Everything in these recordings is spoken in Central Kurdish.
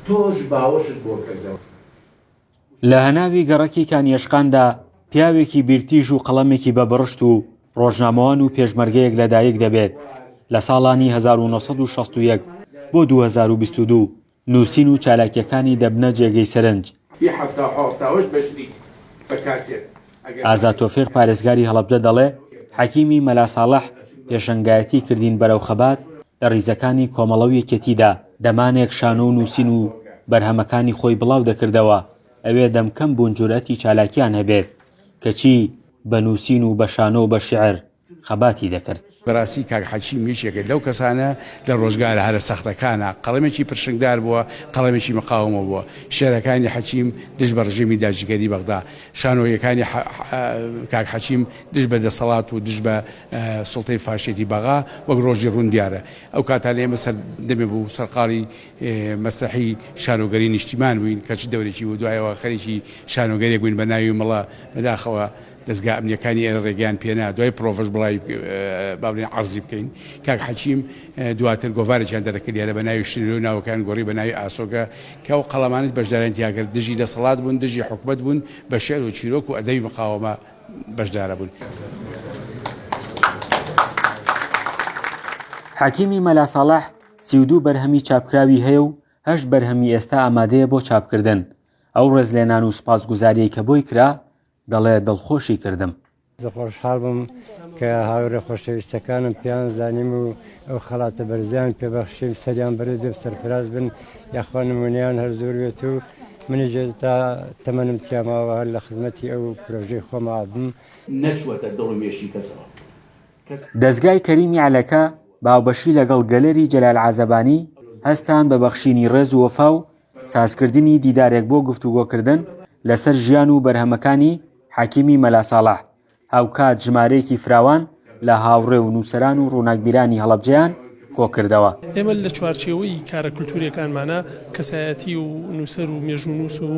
تۆش باوەشت بۆ کردەوە. لە هەناوی گەڕەکی کانیەشقاندا پیاوێکی بیرتیژ و قەڵەمێکی بەبڕشت و ڕۆژنامەوان و پێشمەرگەیەک لەدایک دەبێت لە ساڵانی 1961 بۆ 2022 نووسین و چالاکیەکانی دەبنە جێگەی سەرنج. ئازاد تۆفیق پارێزگاری هەڵەبجە دەڵێ حەکیمی مەلا ساڵح پێشەنگایەتی کردین بەرەو خەبات لە ڕیزەکانی کۆمەڵە و یەکێتیدا دەمانێک شانۆ و نووسین و بەرهەمەکانی خۆی بڵاو دەکردەوە ئەوێ دەمکەم بوون جورەتی چالاکیان هەبێت کەچی بە نووسین و بە شانۆ و بە شیعر خەباتی دەکرد. بەڕاستی کاک حەکیم یەکێکە لەو کەسانە لە ڕۆژگارە هەرە سەختەکانە قەڵەمێکی پرشنگدار بووە، قەڵەمێکی مقاومە بووە. شێعرەکانی حەکیم دژ بە ڕژیمی داگیرکەری بەغدا، شانۆیەکانی کاک حەکیم دژ بە دەسەڵات و دژ بە سوڵتەی فاشێتی بەغا وەک ڕۆژی ڕوون دیارە. ئەو کاتان ئێمە سەر دەمێ بوو سەرقاڵی مەسلحی شانۆگەری نیشتیمان بووین کەچ دەورێکی و دوایەوە خەریکی شانۆگەریەک بووین بە ناوی مەڵە بەداخەوە دەستگا ئەمنیەکانی ئێرە ڕێگەیان پێنا دوای پرۆڤژ بڵای باڵێن عەرزی بکەین. کاک حەکیم دواتر گۆڤارێکیان دەرەکرد دیارە بە ناوی شتری و ناوەکان گۆڕی بە ناوی ئاسۆگە کە ئەو قەڵەمانت بەشداریان تیاکرد دژی دەسەڵات بوون، دژی حکومەت بوون، بە شێعر و چیرۆک و ئەدەبی مقاومە بەشدارە بوون. حەکیمی مەلا ساڵح 32 بەرهەمی چاپکراوی هەیە و 8 بەرهەمی ئێستا ئامادەیە بۆ چاپکردن. ئەو ڕێزلێنان و سوپاسگوزاریی کە بۆی کرا دەڵێ دڵخۆشی کردم. خۆشحاڵ بووم کە هاوڕێ خۆشەویستەکانم پیان زانیم و ئەو خەڵاتە بەرزیان پێبەخشیم سەریان بەرز بێ سەرفراز بن یاخوا نمونیان هەر زۆر بێت و منیژێ تا تەمەنم تیاماوە هەر لە خزمەتی ئەو پرۆژەی خۆما بم نەچوەتە دڵمێشی کەسەوە. دەستگای کەریمی عەلەکە باوبەشی لەگەڵ گەلەری جەلال عەزەبانی هەستان بە بەخشینی ڕێز و وەفا و سازکردنی دیدارێک بۆ گفتوگۆکردن لەسەر ژیان و بەرهەمەکانی حەکیمی مەلا ساڵح. هاوکات ژمارەیەکی فراوان لە هاوڕێ و نووسەران و ڕووناکبیرانی هەڵەبجەیان کۆکردەوە. ئێمە لە چوارچێوەی کارە کولتوریەکانمانە کەسایەتی و نووسەر و مێژوونووس و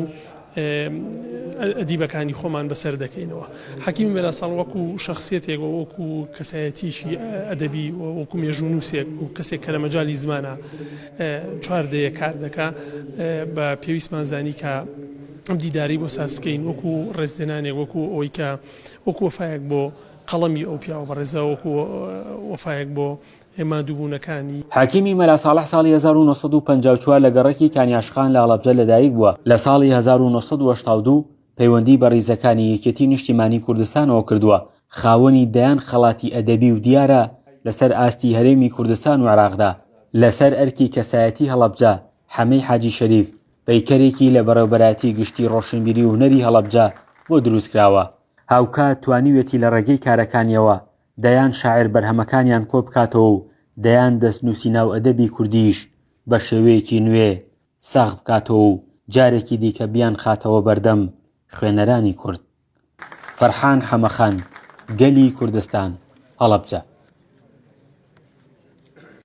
ئەدیبەکانی خۆمان بەسەر دەکەینەوە. حەکیمی مەلا ساڵح وەکو شەخسیەتێک وەکو کەسایەتیشی ئەدەبی وەکو مێژوونووسێک و کەسێک کە لە مەجالی زمانە چواردەیە کار دەکا بە پێویستمان زانی کە ئەم دیداری بۆ ساز بکەین وەکو ڕێزدێنانێک وەکو ئەوەی کە وەکو وەفایەک بۆ قەڵەمی ئەو پیاوە بەڕێزە وەکو وەفایەک بۆ ئێمە دووبوونەکانی. حەکیمی مەلا ساڵح ساڵی 1954 لە گەڕەکی کانیاشخان لە هەڵەبجە لەدایک بووە. لە ساڵی 1982 پەیوەندی بە ڕیزەکانی یەکێتی نیشتیمانی کوردستانەوە کردووە. خاوەنی دەیان خەڵاتی ئەدەبی و دیارە لەسەر ئاستی هەرێمی کوردستان و عێراقدا. لەسەر ئەرکی کەسایەتی هەڵەبجە حەمەی حاجی شەریف پەیکەرێکی لە بەڕێوەبەراتی گشتی ڕۆشنبیری و هونەری هەڵەبجە بۆ دروست کراوە. هاوکات توانیوێتی لە ڕێگەی کارەکانیەوە دەیان شاعر بەرهەمەکانیان کۆ بکاتەوە و دەیان دەستنووسینە و ئەدەبی کوردیش بە شێوەیەکی نوێ ساغ بکاتەوە و جارێکی دیکە بیان خاتەوە بەردەم خوێنەرانی کورد. فەرحان حەمەخان، گەلی کوردستان، هەڵەبجە.